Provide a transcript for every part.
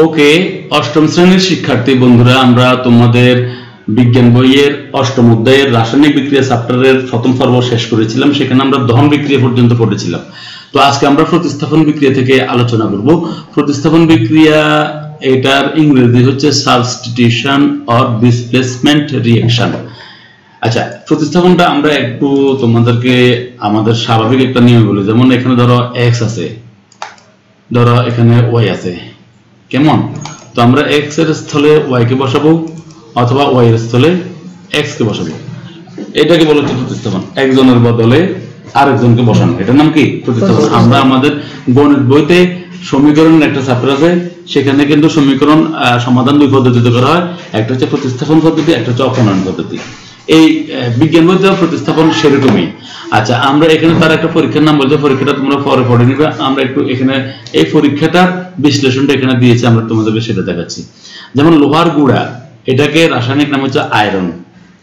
ওকে, অষ্টম শ্রেণীর শিক্ষার্থী বন্ধুরা, আমরা তোমাদের বিজ্ঞান বইয়ের অষ্টম অধ্যায়ের রাসায়নিক বিক্রিয়া চ্যাপ্টারের প্রথম পর্ব শেষ করেছিলাম। সেখানে আমরা দহন বিক্রিয়া পর্যন্ত পড়েছিলাম। তো আজকে আমরা প্রতিস্থাপন বিক্রিয়া থেকে আলোচনা করব। প্রতিস্থাপন বিক্রিয়া এটার ইংরেজি হচ্ছে সাবস্টিটিউশন অর ডিসপ্লেসমেন্ট রিঅ্যাকশন। আচ্ছা, প্রতিস্থাপনটা আমরা একটু তোমাদেরকে আমাদের স্বাভাবিক একটা নিয়ম বলি। যেমন এখানে ধরো এক্স আছে, ধরো এখানে ওয়াই আছে, কেমন? তো আমরা এক্স এর স্থলে ওয়াই কে বসাবো অথবা ওয়াই এর স্থলে এক্স কে বসাবো। এটাকে বলা হচ্ছে প্রতিস্থাপন। একজনের বদলে আরেকজনকে বসানো, এটার নাম কি? প্রতিস্থাপন। আমরা আমাদের গণিত বইতে সমীকরণের একটা চ্যাপ্টার আছে, সেখানে কিন্তু সমীকরণ সমাধান দুই পদ্ধতিতে করা হয়। একটা হচ্ছে প্রতিস্থাপন পদ্ধতি, একটা হচ্ছে অপনয়ন পদ্ধতি। এই বিজ্ঞান বইতে প্রতিস্থাপন সেরকমই। আচ্ছা, আমরা এখানে তার একটা পরীক্ষার নাম বলছে, পরীক্ষাটা তোমরা পরে পড়ে নিবে। আমরা একটু এখানে এই পরীক্ষাটার বিশ্লেষণটা এখানে দিয়েছি, আমরা তোমাদেরকে সেটা দেখাচ্ছি। যেমন লোহার গুঁড়া, এটাকে রাসায়নিক নাম হচ্ছে আয়রন।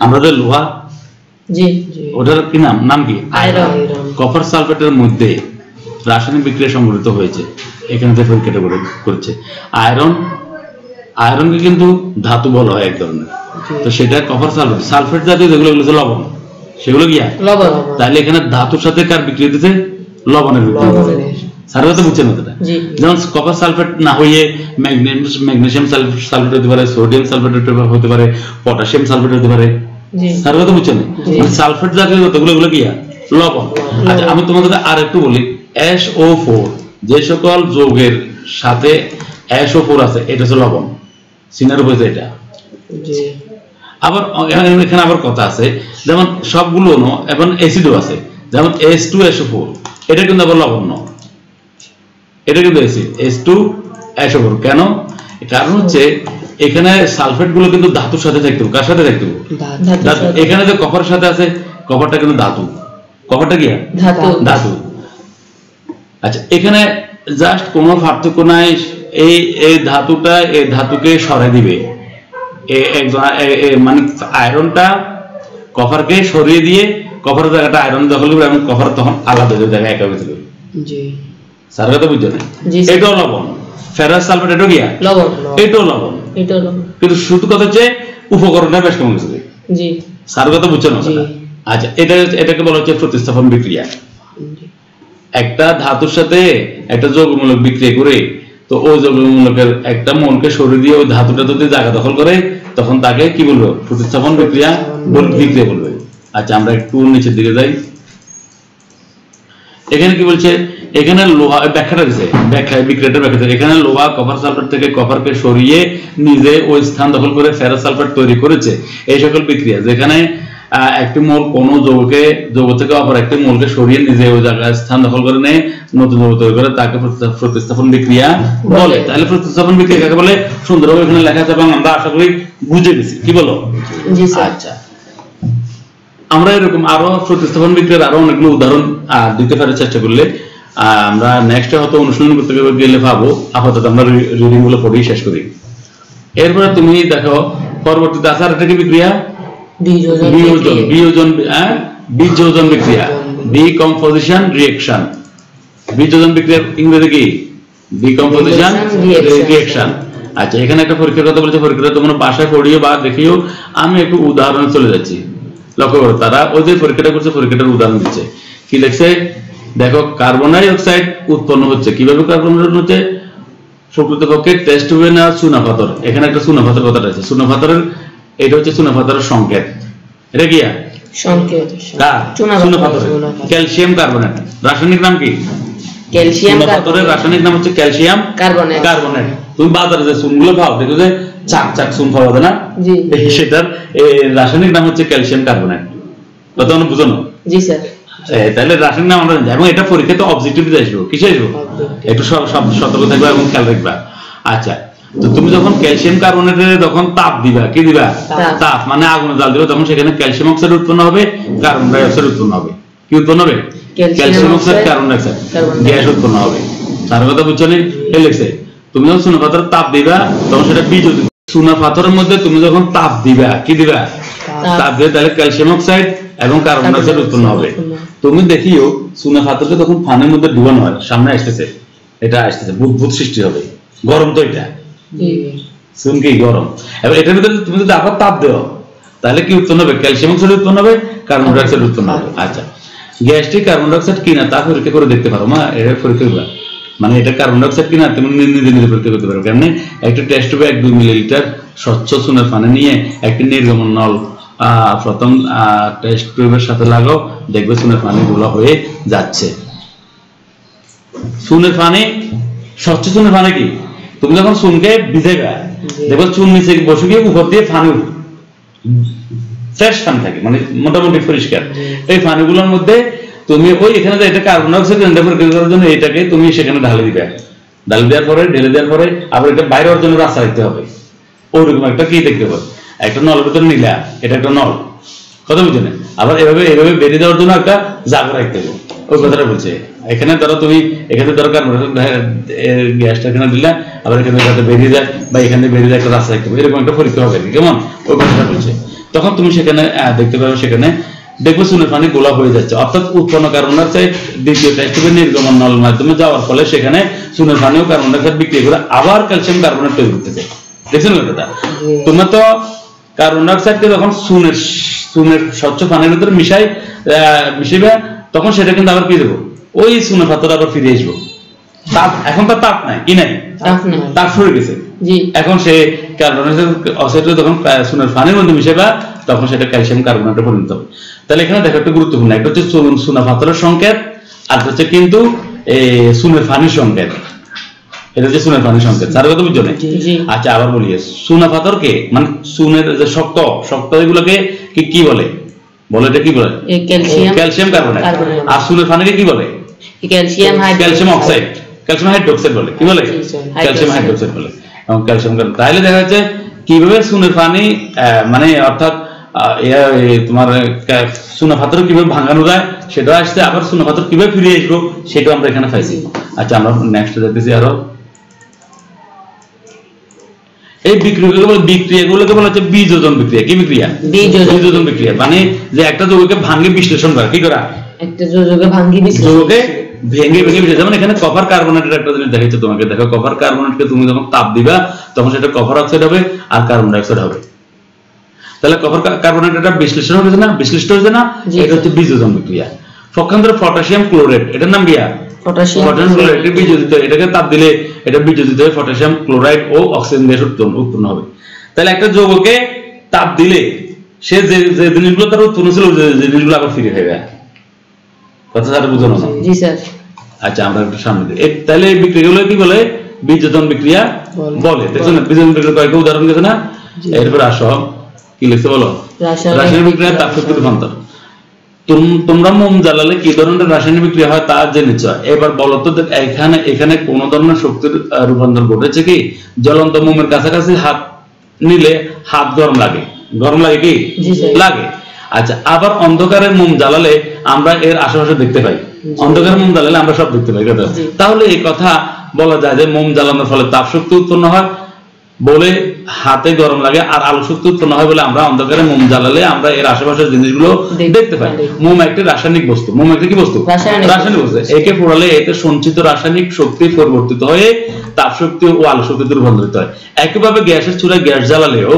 আমাদের লোহা, ওটার কি নাম কি? আয়রন। কপার সালফেটের মধ্যে রাসায়নিক বিক্রিয়া সংঘটিত হয়েছে, এখানে যে পরীক্ষাটা করেছে। আয়রনকে কিন্তু ধাতু বলা হয় এক ধরনের। তো সেটা কপার সালফেট, সালফেট জাতীয় যেগুলো লবণ, সেগুলো কি লবণ। তাহলে এখানে ধাতুর সাথে কার বিক্রিয়া দিতে? লবণের বিক্রিয়া। স্যার তো বুঝছেন কথা? যেমন কপার সালফেট না হয়ে ম্যাগনেসিয়াম সালফেট হতে পারে, সোডিয়াম সালফেট হতে পারে, পটাশিয়াম সালফেট হতে পারে। স্যার কথা বুঝছেন? সালফেট জাতীয় যতগুলো এগুলো কি লবণ। আচ্ছা, আমি তোমাদের আর একটু বলি, SO4 যে সকল যৌগের সাথে SO4 আছে, এটা হচ্ছে লবণ। সিনার হয়েছে এটা। আবার এখানে আবার কথা আছে, যেমন সবগুলো এবং অ্যাসিডও আছে, যেমন H2SO4, এটা কিন্তু আবার লবণ নয়, এটা কিন্তু অ্যাসিড। H2SO4 কেন? কারণ হচ্ছে এখানে সালফেট গুলো কিন্তু ধাতুর সাথে থাকতে হবে। কার সাথে থাকতে হবে? ধাতু। এখানে যে কপারের সাথে আছে, কপারটা কিন্তু ধাতু। কপারটা কি? ধাতু। আচ্ছা, এখানে জাস্ট কোনো পার্থক্য নাই। এই ধাতুটা এই ধাতুকে সরাই দিবে, মানে আয়রনটা কপারকে সরিয়ে দিয়ে কপারের জায়গাটা আয়রন দখল করবে এবং কপার তখন আলাদা জায়গায় একা হয়ে যাবে। স্যার কথা বুঝছেন? এটাও লবণ। ফেরাস সালফেট এটাও কি লবণ, এটাও লবণ। কিন্তু শুধু কথা হচ্ছে উপকরণটা বেশ কম গেছে। স্যার কথা বুঝছেন? আচ্ছা, এটাকে বলা হচ্ছে প্রতিস্থাপন বিক্রিয়া। একটা ধাতুর সাথে একটা যৌগমূলক বিক্রিয়া করে, তো ওই যৌগমূলকের একটা মৌলকে সরিয়ে দিয়ে ওই ধাতুটা যদি জায়গা দখল করে, তখন তাকে কি বলবো? প্রতিস্থাপন বিক্রিয়া বলবে। আচ্ছা, আমরা একটু নিচের দিকে যাই। এখানে কি বলছে? এখানে লোহা ব্যাখ্যাটা দিচ্ছে, বিক্রিয়াটার ব্যাখ্যা। এখানে লোহা কপার সালফেট থেকে কপারকে সরিয়ে নিজে ওই স্থান দখল করে ফেরাস সালফেট তৈরি করেছে। এই সকল বিক্রিয়া যেখানে একটি মৌল কোন যৌগ থেকে অপর একটি মৌলকে সরিয়ে নিজে ওই জায়গায় স্থান দখল করে নেয়, নতুন যৌগ তৈরি করে, তাকে প্রতিস্থাপন বিক্রিয়া বলে। তাহলে প্রতিস্থাপন বিক্রিয়া কাকে বলে সুন্দরভাবে এখানে লেখা আছে এবং আমরা আশা করি বুঝে গেছি। কি বলো? আচ্ছা, আমরা এরকম আরো প্রতিস্থাপন বিক্রিয়ার আরো অনেকগুলো উদাহরণ দিতে পারার চেষ্টা করলে আমরা নেক্সট হয়তো অনুশীলন করতে গেলে পাবো। আপাতত আমরা রিডিং গুলো পড়েই শেষ করি। এরপরে তুমি দেখো পরবর্তীতে আছে আর একটা বিক্রিয়া, বিযোজন বিক্রিয়া, ডিকম্পোজিশন রিঅ্যাকশন। বিযোজন বিক্রিয়ার ইংরেজি কি? Decomposition reaction. আচ্ছা, এখানে একটা পরীক্ষার কথা বলছে, পরীক্ষাটা তোমরা বাসায় পড়িও বা দেখিও। আমি একটু উদাহরণে চলে যাচ্ছি। লক্ষ্য করো, তারা ওই যে পরীক্ষাটা করছে, পরীক্ষাটার উদাহরণ দিচ্ছে। কি লিখছে দেখো, কার্বন ডাই অক্সাইড উৎপন্ন হচ্ছে। কিভাবে কার্বন ডাই অক্সাইড হচ্ছে? প্রকৃতপক্ষে টেস্ট হবে না চুনা পাথর। এখানে একটা চুনা পাথর কথাটা আছে। চুনা পাথরের, এটা হচ্ছে চুনা পাথরের সংকেত। এটা কি সংকেত? চুনা পাথর ক্যালসিয়াম কার্বনেট। রাসায়নিক নাম কি? ক্যালসিয়াম পাথরের রাসায়নিক নাম হচ্ছে ক্যালসিয়াম কার্বনেট। তুমি বাজারে যে চুনগুলো পাও, দেখো যে চাক চাক চুন পাওয়া যায় না, সেটার রাসায়নিক নাম হচ্ছে ক্যালসিয়াম কার্বনেট। কথা বুঝো না? জি স্যার। তাহলে রাসায়নিক নাম আমরা জানি, এবং এটা পরীক্ষাতে অবজেক্টিভে আসবে। কিসে আসবে? একটু সতর্ক থাকবে এবং খেয়াল রাখবা। আচ্ছা, তো তুমি যখন ক্যালসিয়াম কার্বনেটে যখন তাপ দিবা, কি দিবা? তাপ মানে আগুনে জাল দিবা, তখন সেখানে ক্যালসিয়াম অক্সাইড উৎপন্ন হবে, কার্বন ডাই অক্সাইড উৎপন্ন হবে। কি উৎপন্ন হবে? Calcium oxide, carbon die oxide, gas উৎপন্ন হবে। তার কথা বুঝছো? লিখছে তুমি যখন চুনা পাথর তাপ দিবা, তখন সেটা বিযোজিত। চুনা পাথরের মধ্যে তুমি যখন তাপ দিবা, কি দিবা? তাপ দিয়ে, তাহলে ক্যালসিয়াম অক্সাইড এবং কার্বন ডাই অক্সাইড উৎপন্ন হবে। তুমি দেখিও চুনা পাথরকে তখন পানির মধ্যে ডুবানো হয়, সামনে আসতেছে, এটা আসতেছে, বুদবুদ সৃষ্টি হবে, গরম তো এটা। চুন কি গরম, এবার এটার ভিতরে তুমি যদি আবার তাপ দাও তাহলে কি উৎপন্ন হবে? ক্যালসিয়াম অক্সাইড উৎপন্ন হবে, কার্বন ডাই অক্সাইড উৎপন্ন হবে। আচ্ছা, গ্যাসটি কার্বন ডাই অক্সাইড কিনা তা পরীক্ষা করে দেখতে পারো। মা এটা পরীক্ষা করবা, মানে এটা কার্বন ডাই অক্সাইড কিনা তুমি নিজে নিজে পরীক্ষা করতে পারো। কেমনে? একটা টেস্ট টিউবে 1-2 মিলিলিটার স্বচ্ছ চুনের পানি নিয়ে একটি নির্গমন নল প্রথম টেস্ট টিউবের সাথে লাগাও, দেখবে চুনের পানি গুলো হয়ে যাচ্ছে। চুনের পানি, স্বচ্ছ চুনের পানি কি, তুমি যখন চুনকে ভিজাইবা দেখো চুন নিচে বসে গিয়ে উপর দিয়ে পানি ফ্রেশ পানি থাকে, মানে মোটামুটি পরিষ্কার। এই পানিগুলোর মধ্যে তুমি ওই এখানে যে এটা কার্বন ডাই অক্সাইড পরীক্ষা করার জন্য এটাকে তুমি সেখানে ঢালে দিবে, ঢালে দেওয়ার পরে ঢেলে দেওয়ার পরে আবার এটা বাইরে হওয়ার জন্য রাস্তা দিতে হবে। ওইরকম একটা কি দেখতে হবে, একটা নলের ভিতরে নিলা, এটা একটা নল, কথা বুঝছো না? আবার এভাবে এভাবে বেরিয়ে দেওয়ার জন্য একটা জায়গা রাখতে হবে। ওই কথাটা বলছে। এখানে ধরো তুমি এখানে ধরো কার্বন গ্যাসটা এখানে দিলা, আবার এখানে যাতে বেরিয়ে যায় বা এখানে বেরিয়ে যায় একটা রাস্তা রাখতে হবে, এরকম একটা পরীক্ষা হবে। কেমন? ওই কথাটা বলছে। তখন তুমি সেখানে দেখতে পাবে, সেখানে দেখবে চুনের পানি গোলা হয়ে যাচ্ছে, অর্থাৎ উৎপন্ন কার্বন ডাই অক্সাইড দ্বিতীয় টেস্ট টিউবের নির্গমন নলের মাধ্যমে যাওয়ার ফলে সেখানে চুনের পানি ও কার্বন ডাই অক্সাইড বিক্রিয়া করে আবার ক্যালসিয়াম কার্বনেট তৈরি করতেছে। দেখছেন কথাটা? তোমরা তো কার্বন ডাই অক্সাইডকে যখন চুনের স্বচ্ছ পানির ভিতরে মিশাইবে তখন সেটা কিন্তু আবার কি দেবো, ওই চুনের পাত্রটা আবার ফিরে আসবো। তাপ, এখন তো তাপ নাই, কি নাই, তাপ সরে গেছে। এখন সে কার্বন অক্সাইড যখন চুনের পানির মধ্যে মিশাইবা তখন সেটা ক্যালসিয়াম কার্বনেটে পরিণত হবে। তাহলে এখানে দেখো একটা গুরুত্বপূর্ণ, একটা হচ্ছে চুনা পাথরের সংকেত, আর হচ্ছে কিন্তু চুনের পানির সংকেত। এটা হচ্ছে চুনের পানির সংকেত। স্যার কথা বুঝছো না? আচ্ছা, আবার বলি, চুনা পাথরকে মানে চুনের যে শক্ত এগুলোকে কি বলে? বলে এটা কি বলে? Calcium carbonate. আর চুনের পানিকে কি বলে? ক্যালসিয়াম অক্সাইড, ক্যালসিয়াম হাইড্রোক্সাইড বলে। কি বলে? ক্যালসিয়াম হাইড্রোক্সাইড বলে। এবং ক্যালসিয়াম কার্বনেট। তাহলে দেখা যাচ্ছে কিভাবে চুনের পানি মানে অর্থাৎ তোমার চুনা পাথর কিভাবে ভাঙানো যায় সেটা আসছে, আবার চুনা পাথর কিভাবে ফিরে আসবো সেটাও আমরা এখানে পাইছি। আচ্ছা, আমরা নেক্সট দেখতেছি আরো। এই বিক্রিয়াগুলোকে বলা হচ্ছে বীজোজন বিক্রিয়া। কি বিক্রিয়া? বীজোজন বিক্রিয়া। মানে যে একটা যৌগকে ভাঙে বিশ্লেষণ করা। কি করা? একটা যৌগকে ভেঙে বিশ্লেষণ। যেমন এখানে কপার কার্বনেটের একটা জিনিস দেখাচ্ছে তোমাকে। দেখো, কপার কার্বনেটকে তুমি যখন তাপ দিবা তখন সেটা কপার অক্সাইড হবে আর কার্বন ডাই অক্সাইড হবে। তাহলে কপার কার্বনেট এটা বিশ্লেষণ হয়েছে না, বিশ্লিষ্ট হয়েছে না, এটা হচ্ছে বীজোজন বিক্রিয়া। পক্ষান্তরে পটাশিয়াম ক্লোরাইড, এটার নাম কি? Potassium chloride. বীজোজিত, এটাকে তাপ দিলে এটা বীজোজিত হয়ে পটাশিয়াম ক্লোরাইড ও অক্সিজেন গ্যাস উৎপন্ন হবে। তাহলে একটা যৌগকে তাপ দিলে সে যে জিনিসগুলো তার উৎপন্ন ছিল যে জিনিসগুলো আবার ফিরে পাবে। কথা স্যার বুঝানো না? জি স্যার। আচ্ছা, আমরা একটু সামনে দিই। তাহলে এই বিক্রিয়াগুলো কি বলে? বীজোজন বিক্রিয়া বলে। দেখছো না? বীজোজন বিক্রিয়ার কয়েকটা উদাহরণ গেছে না? এরপর আসো, কি লিখতে বলো? রাসায়নিক বিক্রিয়া তাপশক্তি রূপান্তর। তোমরা মোম জ্বালালে কি ধরনের রাসায়নিক বিক্রিয়া হয় তা জেনেছ। এবার বলো তো, এখানে কোন ধরনের শক্তির রূপান্তর ঘটেছে কি? জ্বলন্ত মোমের কাছাকাছি হাত নিলে হাত গরম লাগে। গরম লাগে কি? লাগে। আচ্ছা, আবার অন্ধকারে মোম জ্বালালে আমরা এর আশেপাশে দেখতে পাই। অন্ধকারে মোম জ্বালালে আমরা সব দেখতে পাই। তাহলে এই কথা বলা যায় যে মোম জ্বালানোর ফলে তাপ শক্তি উৎপন্ন হয় বলে হাতে গরম লাগে, আর আলো শক্তি উৎপন্ন হয় বলে আমরা অন্ধকারে মোম জ্বালালে আমরা এর আশেপাশের জিনিসগুলো দেখতে পাই। মোম একটি রাসায়নিক বস্তু। মোম একটি কি বস্তু? রাসায়নিক বস্তু। একে পোড়ালে এতে সঞ্চিত রাসায়নিক শক্তি পরিবর্তিত হয়ে তাপ শক্তি ও আলো শক্তিতে রূপান্তরিত হয়। একইভাবে গ্যাসের চুলায় গ্যাস জ্বালালেও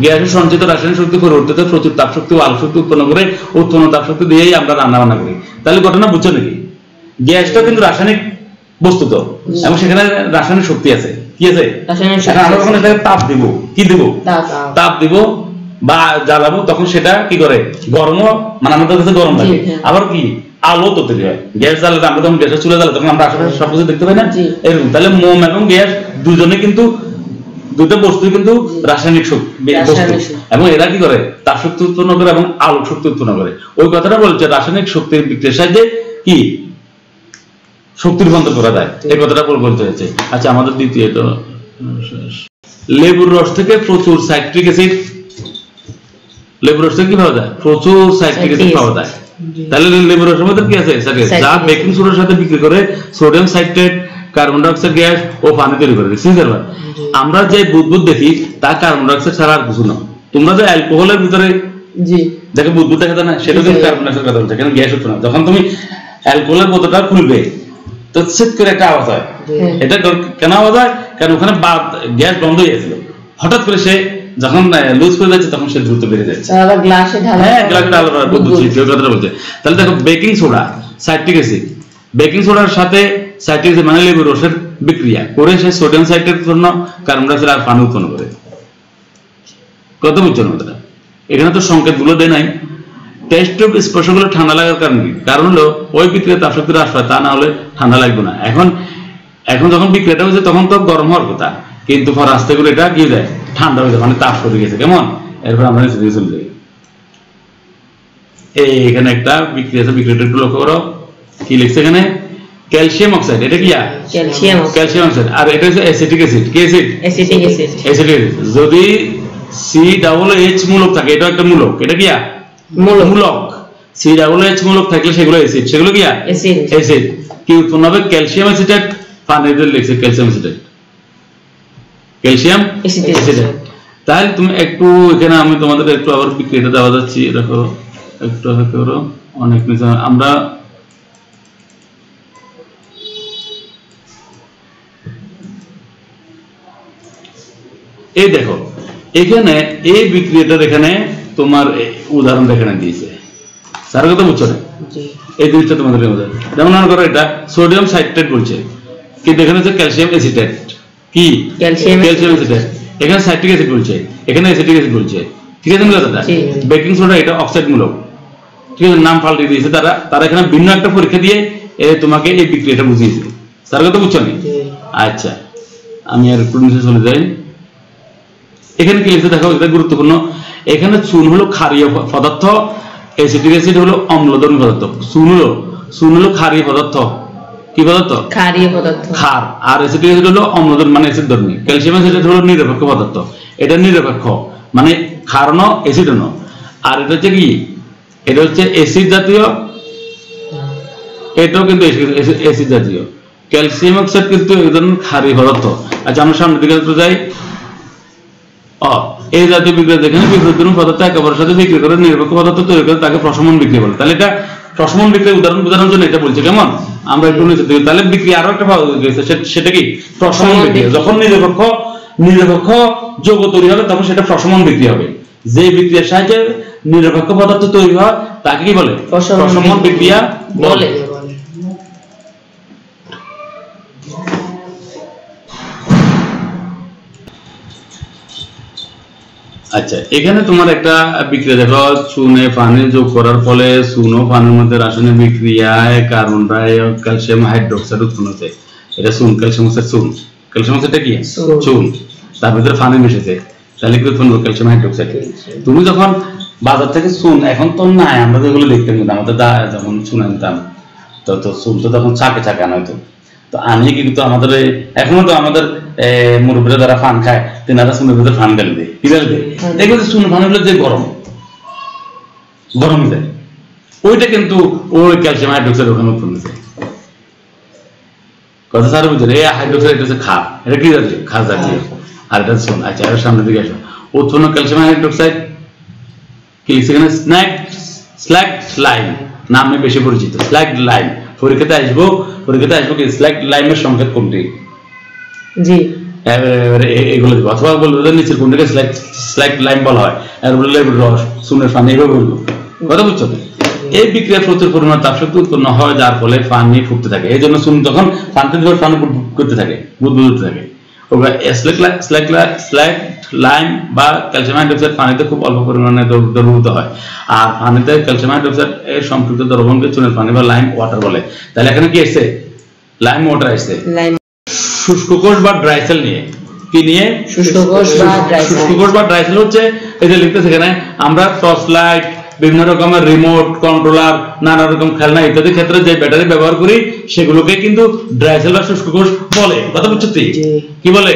গ্যাসের সঞ্চিত রাসায়নিক শক্তি পরিবর্তিত প্রচুর তাপ শক্তি ও আলো শক্তি উৎপন্ন করে উৎপন্ন তাপ শক্তি দিয়েই আমরা রান্না বান্না করি। তাহলে ঘটনা বুঝছো নাকি? গ্যাসটা কিন্তু রাসায়নিক বস্তু তো, এবং সেখানে রাসায়নিক শক্তি আছে। কি আছে? আমরা যখন এটাকে তাপ দিব, কি দিব? তাপ দিব বা জ্বালাবো, তখন সেটা কি করে? গরমও, মানে আমাদের কাছে গরম লাগে, আবার কি আলো তো তৈরি হয়। গ্যাস জ্বালালে, আমরা যখন গ্যাসের চুলা জ্বালাই তখন আমরা আশেপাশে সবকিছু দেখতে পাই না, এরকম। তাহলে মোম এবং গ্যাস দুজনে কিন্তু, দুটো বস্তু কিন্তু রাসায়নিক বস্তু, এবং এরা কি করে? তাপ শক্তি উৎপন্ন করে এবং আলো শক্তি উৎপন্ন করে। ওই কথাটা বলছে রাসায়নিক শক্তির বিক্রিয়ার সাহায্যে কি শক্তি রূপান্তর করা যায়, এই কথাটা বলতে হয়েছে। আচ্ছা, আমাদের দ্বিতীয়, লেবুর রস থেকে প্রচুর সাইট্রিক অ্যাসিড। লেবুর রস থেকে কি পাওয়া যায়? প্রচুর সাইট্রিক অ্যাসিড পাওয়া যায়। তাহলে লেবুর রসের মধ্যে কি আছে? যা বেকিং সোডার সাথে বিক্রি করে sodium citrate, carbon die oxide gas ও পানি তৈরি করে। আমরা যে বুদবুদ দেখি তা কার্বন ডাই অক্সাইড ছাড়া আর কিছু না। তোমরা যে অ্যালকোহলের ভিতরে দেখে বুদবুদ দেখা যায় না, সেটা কিন্তু কার্বন ডাই অক্সাইড কথা বলছে, কেন গ্যাস উঠছে না। যখন তুমি অ্যালকোহলের বোতলটা খুলবে তো সেট করে একটা আওয়াজ হয়। এটা কেন আওয়াজ হয়? কারণ ওখানে গ্যাস বন্ধ হয়ে গেছিল, হঠাৎ করে সে যখন লুজ করে যাচ্ছে তখন সে দ্রুত বেড়ে যাচ্ছে। আবার গ্লাসে ঢালা, হ্যাঁ গ্লাসে ঢালা বুঝছি কেউ কথাটা বলছে। তাহলে দেখো baking soda citric acid, baking সোডার সাথে সাইট্রিক অ্যাসিড মানে লেবুর রসের বিক্রিয়া করে সে সোডিয়াম সাইট্রেটের জন্য কার্বন ডাই অক্সাইড আর পানি উৎপন্ন করে। কত বুঝছো না কথাটা? এখানে তো সংকেতগুলো দেয় নাই। টেস্ট টিউব স্পর্শগুলো ঠান্ডা লাগার কারণ কি? কারণ হলো ওই বিক্রিয়া তাপশক্তি হ্রাস পায়, তা না হলে ঠান্ডা লাগবে না। এখন যখন বিক্রিয়াটা হয়েছে তখন তো গরম হওয়ার কথা, কিন্তু পর আস্তে করে এটা কি যায় ঠান্ডা হয়ে যায়, মানে তাপ সরে গেছে। কেমন? এরপর আমরা নিচে দিকে চলে যাই। এখানে একটা বিক্রিয়া আছে, বিক্রিয়াটা একটু লক্ষ্য করো। কি লিখছে এখানে? Calcium oxide. এটা কি? Calcium oxide. আর এটা হচ্ছে অ্যাসিটিক অ্যাসিড। কি অ্যাসিড? Acetic acid. যদি COOH মূলক থাকে, এটা একটা মূলক। এটা কি? মূলক। COOH মূলক থাকলে সেগুলো অ্যাসিড, সেগুলো কি? অ্যাসিড। কি উৎপন্ন হবে? Calcium acetate. পানিতে লিখছে ক্যালসিয়াম অ্যাসিটেট, ক্যালসিয়াম অ্যাসিটেট। তাহলে তুমি একটু এখানে আমি তোমাদের একটু আবার বিক্রিয়াটা দেওয়া যাচ্ছি, দেখো একটু করো। অনেক নিচে আমরা এই দেখো এখানে এই বিক্রিয়াটার এখানে তোমার উদাহরণ এখানে দিয়েছে। স্যার কথা বুঝছো না? এই জিনিসটা তোমাদের যেমন মনে করো এটা সোডিয়াম সাইট্রেট বলছে, কিন্তু এখানে হচ্ছে ক্যালসিয়াম অ্যাসিটেট। কি? Calcium acetate. এখানে সাইট্রিক অ্যাসিড বলছে, এখানে অ্যাসিটিক অ্যাসিড বলছে। ঠিক আছে কথাটা? বেকিং সোডা এটা অক্সাইড মূলক। ঠিক আছে, নাম পাল্টে দিয়েছে তারা এখানে ভিন্ন একটা পরীক্ষা দিয়ে তোমাকে এই বিক্রিয়াটা বুঝিয়েছে। স্যার কথা বুঝছো না? আচ্ছা আমি আর একটু নিচে চলে যাই। এখানে কি লিখতে দেখো, এটা গুরুত্বপূর্ণ। এখানে চুন হলো ক্ষারীয় পদার্থ, অ্যাসিটিক অ্যাসিড হলো অম্লধর্মী পদার্থ। চুন হলো ক্ষারীয় পদার্থ। কি পদার্থ? ক্ষারীয় পদার্থ। ক্ষার। আর অ্যাসিটিক অ্যাসিড হলো অম্লধর্মী মানে অ্যাসিড ধর্মী। ক্যালসিয়াম অ্যাসিড হলো নিরপেক্ষ পদার্থ। এটা নিরপেক্ষ মানে ক্ষার ন অ্যাসিড ন। আর এটা হচ্ছে কি? এটা হচ্ছে অ্যাসিড জাতীয়, এটাও কিন্তু অ্যাসিড জাতীয়। ক্যালসিয়াম অক্সাইড কিন্তু এই ধরনের ক্ষারীয় পদার্থ। আচ্ছা আমরা সামনের দিকে একটু যাই। এই জাতীয় বিক্রিয়া যেখানে বিক্রিয়মান পদার্থ একেবারের সাথে বিক্রি করে নিরপেক্ষ পদার্থ তৈরি করে তাকে প্রশমন বিক্রিয়া বলে। তাহলে এটা প্রশমন বিক্রিয়া উদাহরণ বোঝানোর জন্য এটা বলছে। কেমন? আমরা একটু নিচে দিই। তাহলে বিক্রিয়া আরো একটা পাওয়া গেছে, সেটা কি? প্রশমন বিক্রিয়া। যখন নিরপেক্ষ যৌগ তৈরি হবে তখন সেটা প্রশমন বিক্রিয়া হবে। যে বিক্রিয়ার সাহায্যে নিরপেক্ষ পদার্থ তৈরি হয় তাকে কি বলে? প্রশমন বিক্রিয়া বলে। আচ্ছা এখানে তোমার একটা বিক্রিয়া দেখো, চুনে পানি যোগ করার ফলে চুন ও পানির মধ্যে রাসায়নিক বিক্রিয়ায় কার্বন ডাই ক্যালসিয়াম হাইড্রোক্সাইড উৎপন্ন হচ্ছে। এটা চুন, ক্যালসিয়াম অক্সাইড চুন। ক্যালসিয়াম অক্সাইডটা কি? চুন। তার ভিতরে পানি মিশেছে, তাহলে কি উৎপন্ন হবে? Calcium hydroxide. তুমি যখন বাজার থেকে চুন, এখন তো নাই, আমরা যেগুলো দেখতাম কিন্তু আমাদের যখন চুন আনতাম তো চুন তো তখন চাকে আনা হতো। তো আনি কিন্তু আমাদের এখনো তো আমাদের মুরব্বীরা যারা ফান খায় তেনারা চুনের ভিতরে ফান ঢেলে দেয়। কি ঢেলে দেয়? দেখবে যে চুন ফান হলে যে গরম যায়, ওইটা কিন্তু ওই ক্যালসিয়াম হাইড্রোক্সাইড ওখানে উৎপন্ন হয়েছে। কথা স্যার বুঝলেন? এই হাইড্রোক্সাইড হচ্ছে ক্ষার। এটা কি জাতীয়? ক্ষার জাতীয়। আর এটা চুন। আচ্ছা এর সামনের দিকে আসো। উৎপন্ন ক্যালসিয়াম হাইড্রোক্সাইড কি লিখছে এখানে? স্ল্যাগড লাইম নামে বেশি পরিচিত। স্ল্যাগড লাইম। পরীক্ষাতে আসবো কি স্ল্যাগড লাইমের সংকেত কোনটি? জি এগুলো দিব, অথবা বলবো নিচের কোনটাকে স্ল্যাগড লাইম বলা হয়, আর বললে রস, চুনের পানি, এইভাবে বলবো। কথা বুঝছো? এই বিক্রিয়া প্রচুর পরিমাণ তাপশক্তি উৎপন্ন হয়, যার ফলে পানি ফুটতে থাকে। এই জন্য চুন যখন পানিতে দিলে পানি করতে থাকে, বুদবুদ উঠতে থাকে। স্ল্যাগড লাইম বা ক্যালসিয়াম হাইড্রোক্সাইড পানিতে খুব অল্প পরিমাণে দ্রবীভূত হয়। আর পানিতে ক্যালসিয়াম হাইড্রোক্সাইড এর সম্পৃক্ত দ্রবণকে চুনের পানি বা লাইম ওয়াটার বলে। তাহলে এখানে কি আসছে? লাইম ওয়াটার আসছে। শুষ্ক কোষ বা ড্রাই সেল নিয়ে কি নিয়ে? শুষ্ক কোষ বা ড্রাই সেল হচ্ছে এই যে লিখতেছে এখানে, আমরা টর্চ লাইট, বিভিন্ন রকমের রিমোট কন্ট্রোলার, নানা রকম খেলনা ইত্যাদি ক্ষেত্রে যে ব্যাটারি ব্যবহার করি সেগুলোকে কিন্তু ড্রাই সেল বা শুষ্ক কোষ বলে। কথা বুঝছো? কি বলে?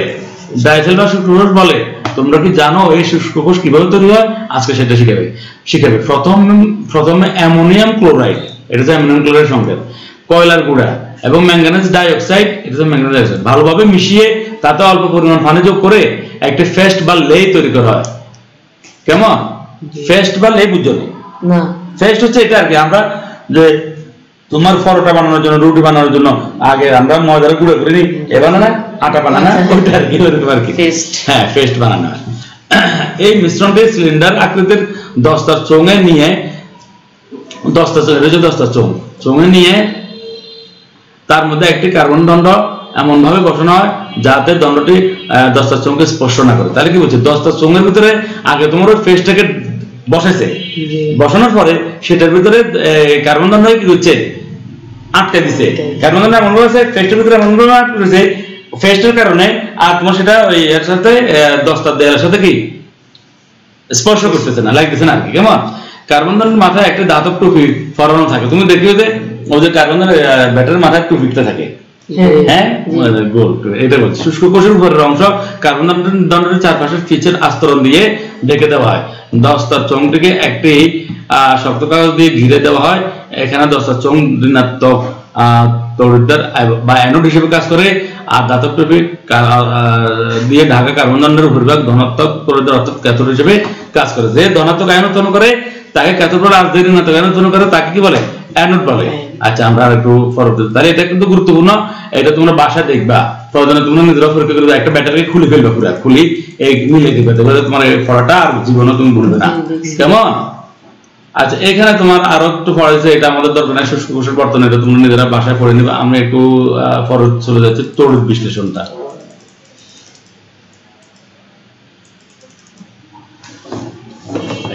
ড্রাই সেল বা শুষ্ক কোষ বলে। তোমরা কি জানো এই শুষ্ক কোষ কিভাবে তৈরি হয়? আজকে সেটা শিখাবে। প্রথমে অ্যামোনিয়াম ক্লোরাইড, এটা হচ্ছে অ্যামোনিয়াম ক্লোরাইড সংকেত, কয়লার গুঁড়া এবং ম্যাঙ্গানিজ ডাইঅক্সাইড, এটা হচ্ছে ম্যাঙ্গানিজ ডাইঅক্সাইড, ভালোভাবে মিশিয়ে তাতে অল্প পরিমাণ পানি যোগ করে একটা পেস্ট বা লেই তৈরি করা হয়। কেমন? পেস্ট বা লেই বুঝছো না? পেস্ট হচ্ছে এটা আর কি, আমরা যে তোমার পরোটা বানানোর জন্য, রুটি বানানোর জন্য আগে আমরা ময়দার গুঁড়ো করে নিই, এ বানানা আটা বানানা, ওইটা আর কি এরকম আর কি, হ্যাঁ পেস্ট বানানো হয়। এই মিশ্রণটি সিলিন্ডার আকৃতির দস্তার চোঙে নিয়ে, দস্তার চোঙে নিয়ে তার মধ্যে একটি কার্বন দণ্ড এমন ভাবে বসানো হয় যাতে দণ্ডটি দস্তার চোঙকে স্পর্শ না করে। তাহলে কি বলছে, দস্তার চোঙের ভিতরে আগে তোমার ওই পেস্টটাকে বসাইছে, বসানোর পরে সেটার ভিতরে কার্বন দণ্ড কি হচ্ছে, আটকে দিছে। কার্বন দণ্ড এমন ভাবে পেস্টের ভিতরে এমন ভাবে আটকে দিছে, পেস্টের কারণে আর তোমার সেটা ওই এর সাথে দস্তার দেয়ালের সাথে কি স্পর্শ করতেছে না, লাগতেছে না আর কি। কেমন, কার্বন দণ্ডের মাথায় একটা ধাতব টুপি পরানো থাকে, তুমি দেখিও যে ওদের কার্বন ব্যাটারির মাথায় টুপিটা থাকে, হ্যাঁ গোল, এটা বলছি। শুষ্ক কোষের উপরের অংশ কার্বন দণ্ডের চারপাশের ফিচের আস্তরণ দিয়ে ঢেকে দেওয়া হয়। দস্তার চোঙটিকে একটি শক্ত কাগজ দিয়ে ঘিরে দেওয়া হয়। এখানে দস্তার চোঙ ঋণাত্মক তড়িৎদ্বার বা অ্যানোড হিসেবে কাজ করে, আর ধাতব টুপি দিয়ে ঢাকা কার্বন দণ্ডের উপরিভাগ ধনাত্মক তড়িৎদ্বার অর্থাৎ ক্যাথোড হিসেবে কাজ করে। যে ধনাত্মক আয়ন উৎপন্ন করে তাকে ক্যাথোড বলে, আর যে ঋণাত্মক আয়ন উৎপন্ন করে তাকে কি বলে, অ্যানোড বলে। আচ্ছা, আমরা একটু পরবর্তীতে, তাহলে এটা কিন্তু গুরুত্বপূর্ণ, এটা তোমরা বাসায় দেখবা, প্রয়োজনে তোমরা নিজেরা পরীক্ষা করবে, একটা ব্যাটারি খুলে ফেলবে, পুরো খুলি এই মিলে দিবে, তোমার এই পড়াটা আর জীবনে তুমি ভুলবে না, কেমন। আচ্ছা, এখানে তোমার আরো একটু পড়াইছে, এটা আমাদের দরকার নাই, শুষ্ক কোষের বর্তন, এটা তোমরা নিজেরা বাসায় পড়ে নিবে। আমরা একটু পরে চলে যাচ্ছি তড়িৎ বিশ্লেষণটা।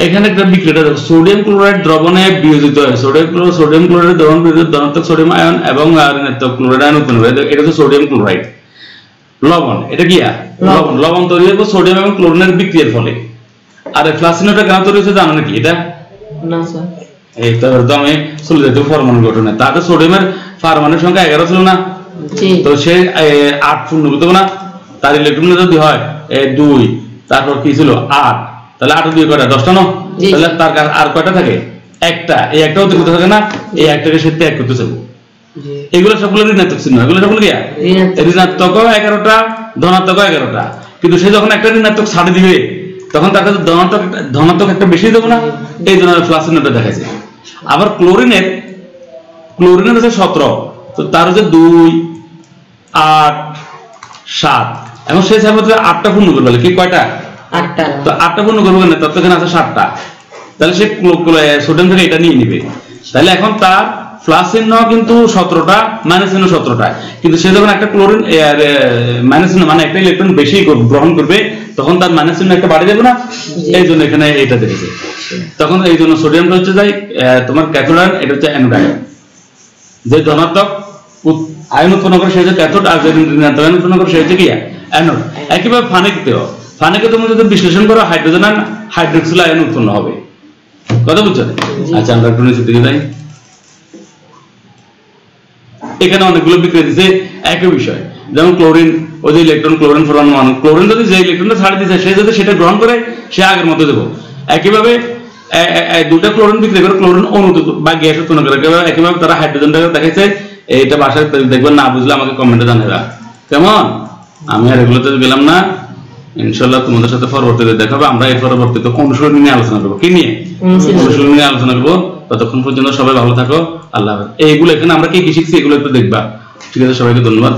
এখানে একটা বিক্রিয়া দেখো, সোডিয়াম ক্লোরাইড দ্রবণে বিয়োজিত হয়। সোডিয়াম ক্লোরাইড দ্রবণ বিয়োজিত ধনাত্মক সোডিয়াম আয়ন এবং ঋণাত্মক ক্লোরাইড আয়ন উৎপন্ন করে। এটা হচ্ছে সোডিয়াম ক্লোরাইড। লবণ, এটা কি লবণ তৈরি হবে সোডিয়াম এবং ক্লোরিনের বিক্রিয়ার ফলে। আর ফ্লাসিনোটা কেন তৈরি হচ্ছে জানো নাকি এটা? না স্যার। এই তো আমি চলে যেতে পরমাণু গঠনে, তাতে সোডিয়ামের পারমাণবিক সংখ্যা 11 ছিল না, তো সে 8 পূর্ণ করতে না, তার ইলেকট্রন যদি হয় 2, তারপর কি ছিল 8, তাহলে 8 2 কয়টা 10টা না, তাহলে তার আর কয়টা থাকে, একটা, এই একটা অতিরিক্ত থাকে না, এই একটাকে সাথে এক করতে চাইবো। এগুলো সবগুলো ঋণাত্মক চিহ্ন, এগুলো সবগুলো কি ঋণাত্মক 11টা, ধনাত্মক 11টা, কিন্তু সে যখন একটা ঋণাত্মক ছাড়ে দিবে তখন তার কাছে ধনাত্মক একটা বেশি দেবো না, এই জন্য প্লাস চিহ্নটা দেখাচ্ছে। আবার ক্লোরিনের হচ্ছে 17, তো তার হচ্ছে 2 8 7, এখন সেই হিসাবে 8টা পূর্ণ করবে, কি কয়টা 8টা, তো 8টা পূর্ণ করবে না, তার তো এখানে আছে 7টা, তাহলে সে সোডিয়াম থেকে এটা নিয়ে নিবে। তাহলে এখন তার প্লাস চিহ্ন কিন্তু 17টা, মাইনাস চিহ্ন 17টা, কিন্তু সে যখন একটা ক্লোরিন মাইনাস চিহ্ন মানে একটা ইলেকট্রন বেশি গ্রহণ করবে তখন তার মাইনাস চিহ্ন একটা বাড়িয়ে যাবে না, এই জন্য এখানে এটা দেখেছে। তখন এই জন্য সোডিয়ামটা হচ্ছে যাই তোমার ক্যাথোড আয়ন, এটা হচ্ছে অ্যানোড আয়ন। যে ধনাত্মক আয়ন উৎপন্ন করে সে হচ্ছে ক্যাথোড, আর যে ঋণাত্মক আয়ন উৎপন্ন করে সে হচ্ছে কি অ্যানোড। একইভাবে ফানেকে তুমি যদি বিশ্লেষণ করো হাইড্রোজেন আর হাইড্রোক্সিল আয়ন উৎপন্ন হবে, কথা বুঝছো? আচ্ছা, আমরা একটু নিচের দিকে যাই। এখানে অনেকগুলো বিক্রিয়া দিচ্ছে একই বিষয়, যেমন ক্লোরিন, ওই যে ইলেকট্রন ক্লোরিন পরমাণু, ক্লোরিন যদি যে ইলেকট্রনটা ছাড়ে দিচ্ছে সে যদি সেটা গ্রহণ করে সে আগের মতো দেবো। একইভাবে দুটা ক্লোরিন বিক্রিয়া করে ক্লোরিন অণু বা গ্যাস উৎপন্ন করে। একইভাবে তারা হাইড্রোজেনটাকে দেখাচ্ছে, এইটা বাসায় দেখবেন, না বুঝলে আমাকে কমেন্টে জানাবা, কেমন। আমি আর এগুলোতে গেলাম না, ইনশাআল্লাহ তোমাদের সাথে পরবর্তীতে দেখা হবে। আমরা এর পরবর্তীতে অনুশীলন নিয়ে আলোচনা করবো, কি নিয়ে অনুশীলন নিয়ে আলোচনা করবো। ততক্ষণ পর্যন্ত সবাই ভালো থাকো, আল্লাহ হাফেজ। এইগুলো এখানে আমরা কি কি শিখছি এগুলো একটু দেখবা, ঠিক আছে? সবাইকে ধন্যবাদ।